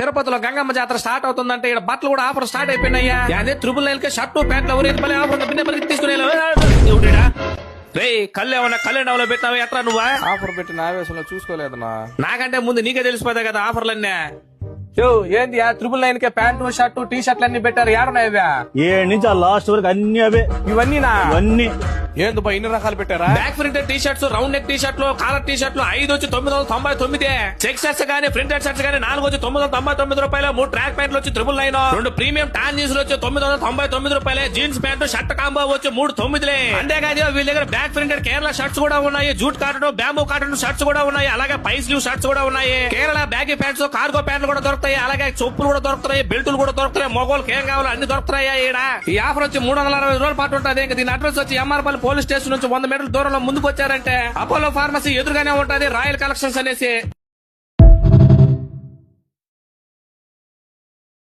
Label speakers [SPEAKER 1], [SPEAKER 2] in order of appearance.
[SPEAKER 1] తిరుపతిలో గంగమ్మ జాతర స్టార్ట్ అవుతుందంటే ఇక్కడ బట్టలు కూడా ఆఫర్ స్టార్ట్ అయిపోయినాయ్యా. అదే ట్రిపుల్ నైన్ కే షర్టు ప్యాంట్లు ఎవరు ఆఫర్ తీసుకునే రే కళ్ళు ఏమన్నా కళ్యాణంలో పెట్టినావు ఎట్లా నువ్వా?
[SPEAKER 2] ఆఫర్ పెట్టిన ఆవేశంలో చూసుకోలేదన్నా.
[SPEAKER 1] నాకంటే ముందు నీకే తెలిసిపోతాయి కదా ఆఫర్లన్నీ. ఏంది ట్రిపుల్ నైన్ కే ప్యాంటు షర్టు టీ షర్ట్లు అన్ని పెట్టారు, ఏడున్నాయివా?
[SPEAKER 3] ఏడు నుంచి ఆ లాస్ట్ వరకు అన్ని అవే.
[SPEAKER 1] ఇవన్నీ
[SPEAKER 3] ఇవన్నీ
[SPEAKER 2] ఏంది బా ఇన్ని రకాలు పెట్టారా?
[SPEAKER 1] Back printed T shirts, round neck T షర్ట్లు, కాలర్ టీ షర్ట్లు 5 వచ్చి 999, చెక్ షర్ట్స్ గానీ ప్రింటెడ్ షర్ట్స్ గానీ 4 వచ్చి 999 రూపాయలు, 3 ట్రాక్ ప్యాంట్లు వచ్చి 999, 2 ప్రీమియం టాన్ జీన్స్ వచ్చి 999 రూపాయలు, జీన్స్ ప్యాంటు షర్ట్ కాంబో వచ్చి 399. అంతేకాదు వీళ్ళ దగ్గర బ్యాక్ ప్రింటెడ్ కేరళ షర్ట్స్ కూడా ఉన్నాయి, jute cotton bamboo cotton shirts కూడా ఉన్నాయి, అలాగే పై స్లీవ్ షర్ట్స్ కూడా ఉన్నాయి, కేరళ బ్యాగీ ప్యాంట్స్ కార్గో ప్యాంట్లు కూడా దొరుకుతాయి, అలాగే చొప్పులు కూడా దొరుకుతాయి, బెల్టులు కూడా దొరుకుతాయి, మొగోళ్ళకి ఏం కావాలో అన్ని దొరుకుతాయి. ఈ ఆఫర్ వచ్చి 360 రోజుల పాటు ఉంటుంది. దీని అడ్రస్ వచ్చి ఎంఆర్పల్లి పోలీస్ స్టేషన్ నుంచి 100 మీటర్ల దూరంలో ముందుకు వచ్చారంటే అపోలో ఫార్మసీ ఎదురుగానే ఉంటది రాయల్ కలెక్షన్స్ అనేసి.